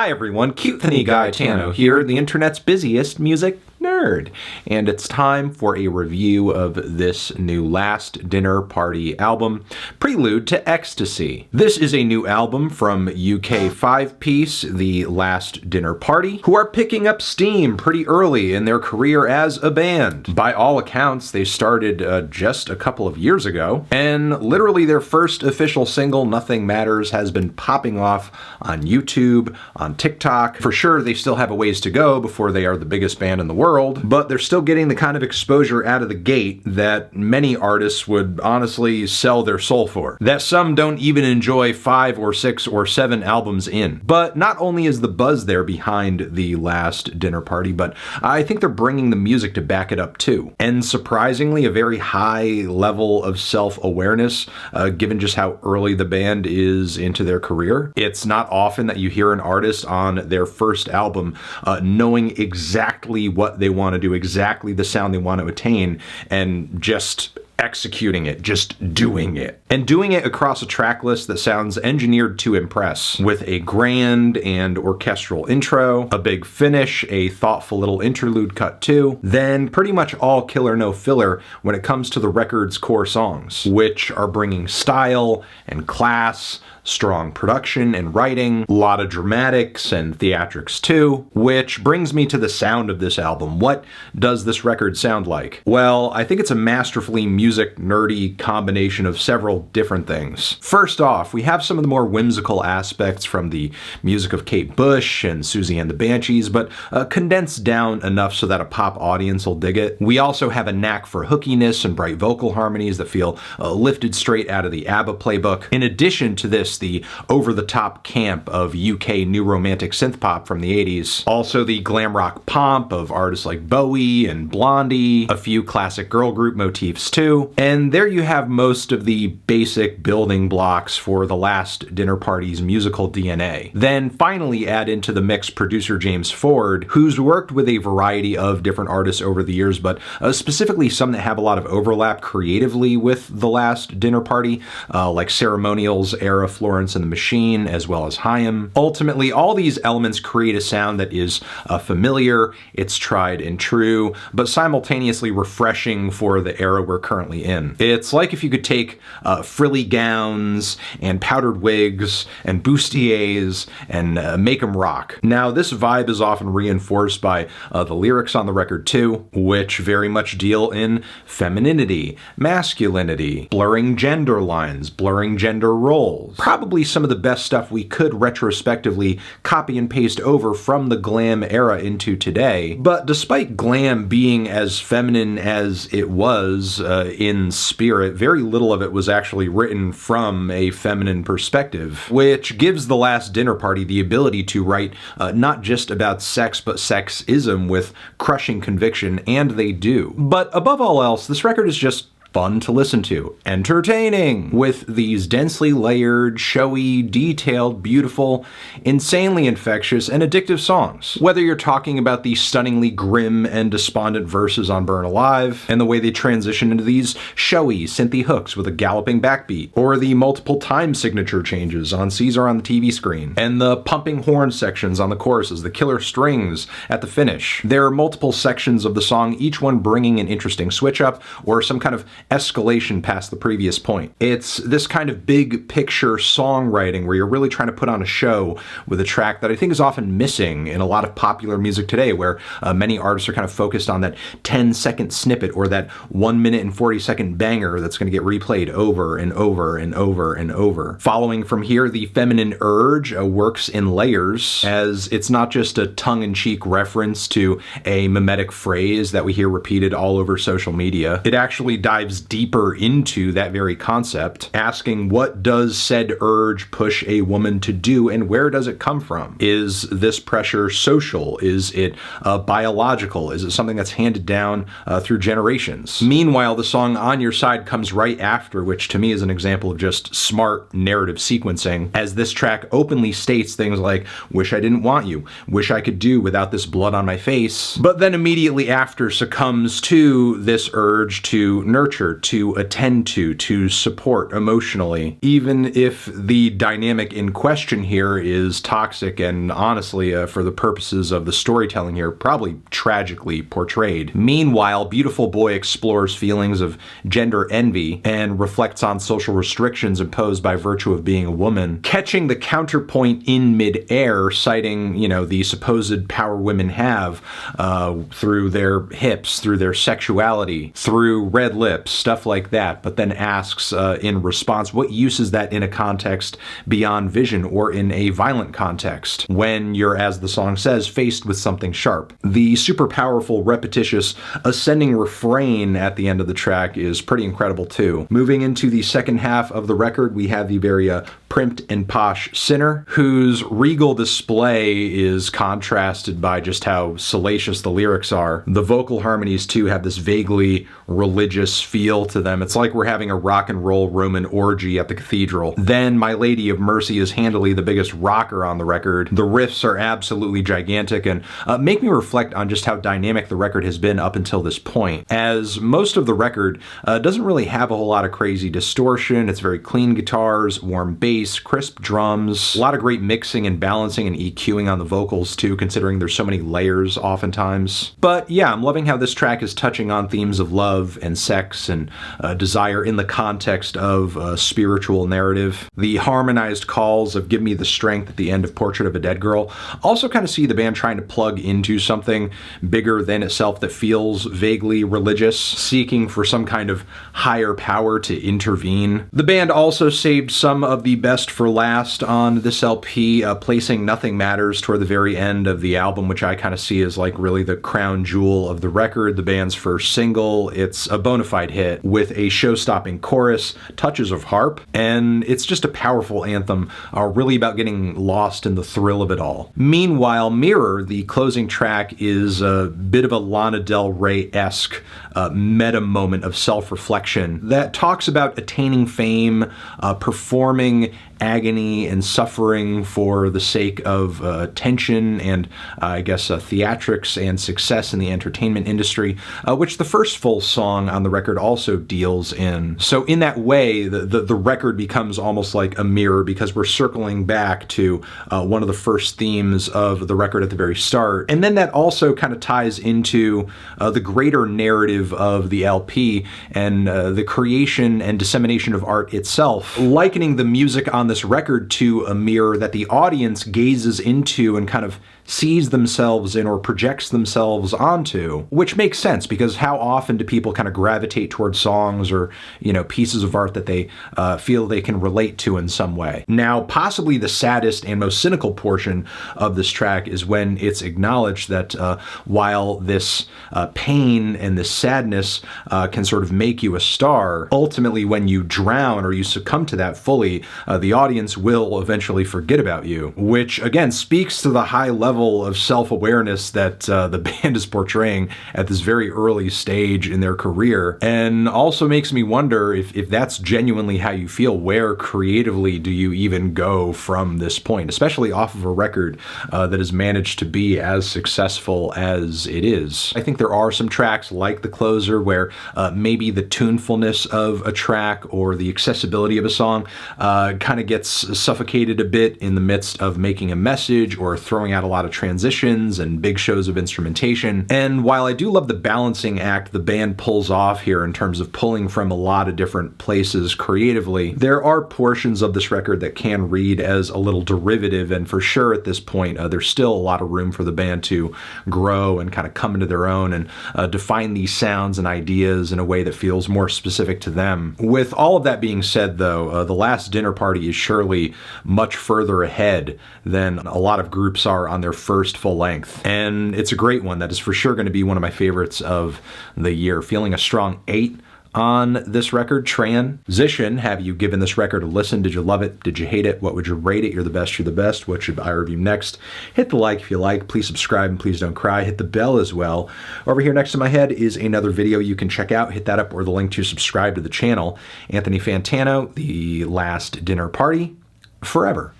Hi everyone, Cute Thinny Guy Tano here, the internet's busiest music nerd, and it's time for a review of this new Last Dinner Party album, Prelude to Ecstasy. This is a new album from UK five-piece, The Last Dinner Party, who are picking up steam pretty early in their career as a band. By all accounts, they started just a couple of years ago, and literally their first official single, Nothing Matters, has been popping off on YouTube, on TikTok. For sure, they still have a ways to go before they are the biggest band in the world, but they're still getting the kind of exposure out of the gate that many artists would honestly sell their soul for, that some don't even enjoy 5 or 6 or 7 albums in. But not only is the buzz there behind The Last Dinner Party, but I think they're bringing the music to back it up too. And surprisingly, a very high level of self-awareness, given just how early the band is into their career. It's not often that you hear an artist on their first album knowing exactly what they want to do, exactly the sound they want to attain, and just executing it, just doing it. And doing it across a track list that sounds engineered to impress, with a grand and orchestral intro, a big finish, a thoughtful little interlude cut too, then pretty much all killer no filler when it comes to the record's core songs, which are bringing style and class, strong production and writing, a lot of dramatics and theatrics too, which brings me to the sound of this album. What does this record sound like? Well, I think it's a masterfully music nerdy combination of several different things. First off, we have some of the more whimsical aspects from the music of Kate Bush and Susie and the Banshees, but condensed down enough so that a pop audience will dig it. We also have a knack for hookiness and bright vocal harmonies that feel lifted straight out of the ABBA playbook. In addition to this, the over-the-top camp of UK new romantic synth pop from the 80s. Also the glam rock pomp of artists like Bowie and Blondie, a few classic girl group motifs too. And there you have most of the basic building blocks for The Last Dinner Party's musical DNA. Then finally add into the mix producer James Ford, who's worked with a variety of different artists over the years, but specifically some that have a lot of overlap creatively with The Last Dinner Party, like Ceremonial's era Florence and the Machine, as well as Haim. Ultimately, all these elements create a sound that is familiar, it's tried and true, but simultaneously refreshing for the era we're currently in. It's like if you could take frilly gowns and powdered wigs and bustiers and make them rock. Now, this vibe is often reinforced by the lyrics on the record too, which very much deal in femininity, masculinity, blurring gender lines, blurring gender roles. Probably some of the best stuff we could retrospectively copy and paste over from the glam era into today. But despite glam being as feminine as it was in spirit, very little of it was actually written from a feminine perspective, which gives The Last Dinner Party the ability to write not just about sex, but sexism with crushing conviction, and they do. But above all else, this record is just fun to listen to, entertaining, with these densely layered, showy, detailed, beautiful, insanely infectious, and addictive songs. Whether you're talking about the stunningly grim and despondent verses on Burn Alive, and the way they transition into these showy, synthy hooks with a galloping backbeat, or the multiple time signature changes on Caesar on the TV screen, and the pumping horn sections on the choruses, the killer strings at the finish. There are multiple sections of the song, each one bringing an interesting switch up, or some kind of escalation past the previous point. It's this kind of big picture songwriting where you're really trying to put on a show with a track that I think is often missing in a lot of popular music today, where many artists are kind of focused on that 10-second snippet or that 1 minute and 40-second banger that's going to get replayed over and over and over and over. Following from here, the feminine urge works in layers, as it's not just a tongue-in-cheek reference to a mimetic phrase that we hear repeated all over social media. It actually dives deeper into that very concept, asking what does said urge push a woman to do and where does it come from? Is this pressure social? Is it biological? Is it something that's handed down through generations? Meanwhile, the song On Your Side comes right after, which to me is an example of just smart narrative sequencing, as this track openly states things like, wish I didn't want you, wish I could do without this blood on my face, but then immediately after succumbs to this urge to nurture nurture, to attend to support emotionally, even if the dynamic in question here is toxic and honestly, for the purposes of the storytelling here, probably tragically portrayed. Meanwhile, Beautiful Boy explores feelings of gender envy and reflects on social restrictions imposed by virtue of being a woman, catching the counterpoint in mid-air, citing, the supposed power women have through their hips, through their sexuality, through red lips, stuff like that, but then asks in response, what use is that in a context beyond vision or in a violent context when you're, as the song says, faced with something sharp? The super powerful, repetitious, ascending refrain at the end of the track is pretty incredible too. Moving into the second half of the record, we have the very primped and posh Sinner, whose regal display is contrasted by just how salacious the lyrics are. The vocal harmonies too have this vaguely religious feel to them. It's like we're having a rock and roll Roman orgy at the cathedral. Then My Lady of Mercy is handily the biggest rocker on the record. The riffs are absolutely gigantic and make me reflect on just how dynamic the record has been up until this point, as most of the record doesn't really have a whole lot of crazy distortion. It's very clean guitars, warm bass, crisp drums, a lot of great mixing and balancing and EQing on the vocals too, considering there's so many layers oftentimes. But yeah, I'm loving how this track is touching on themes of love and sex and desire in the context of a spiritual narrative. The harmonized calls of Give Me the Strength at the end of Portrait of a Dead Girl also kind of see the band trying to plug into something bigger than itself that feels vaguely religious, seeking for some kind of higher power to intervene. The band also saved some of the best for last on this LP, placing Nothing Matters toward the very end of the album, which I kind of see as like really the crown jewel of the record, the band's first single. It's a bona fide hit with a show-stopping chorus, touches of harp, and it's just a powerful anthem, really about getting lost in the thrill of it all. Meanwhile, Mirror, the closing track, is a bit of a Lana Del Rey-esque meta moment of self-reflection that talks about attaining fame, performing agony and suffering for the sake of attention and theatrics and success in the entertainment industry, which the first full song on the record also deals in. So in that way, the record becomes almost like a mirror, because we're circling back to one of the first themes of the record at the very start. And then that also kind of ties into the greater narrative of the LP and the creation and dissemination of art itself, likening the music on this record to a mirror that the audience gazes into and kind of sees themselves in or projects themselves onto, which makes sense because how often do people kind of gravitate towards songs or, pieces of art that they feel they can relate to in some way. Now, possibly the saddest and most cynical portion of this track is when it's acknowledged that while this pain and this sadness can sort of make you a star, ultimately when you drown or you succumb to that fully, the audience will eventually forget about you, which again speaks to the high level of self-awareness that the band is portraying at this very early stage in their career, and also makes me wonder if that's genuinely how you feel. Where creatively do you even go from this point, especially off of a record that has managed to be as successful as it is? I think there are some tracks like The Closer where maybe the tunefulness of a track or the accessibility of a song kind of gets suffocated a bit in the midst of making a message or throwing out a lot of transitions and big shows of instrumentation. And while I do love the balancing act the band pulls off here in terms of pulling from a lot of different places creatively, there are portions of this record that can read as a little derivative, and for sure at this point there's still a lot of room for the band to grow and kind of come into their own and define these sounds and ideas in a way that feels more specific to them. With all of that being said though, The Last Dinner Party is surely much further ahead than a lot of groups are on their first full length, and it's a great one that is for sure going to be one of my favorites of the year. Feeling a strong 8 on this record. Transition, have you given this record a listen? Did you love it? Did you hate it? What would you rate it? You're the best, you're the best. What should I review next? Hit the like if you like. Please subscribe and please don't cry. Hit the bell as well. Over here next to my head is another video you can check out. Hit that up or the link to subscribe to the channel. Anthony Fantano, The Last Dinner Party, forever.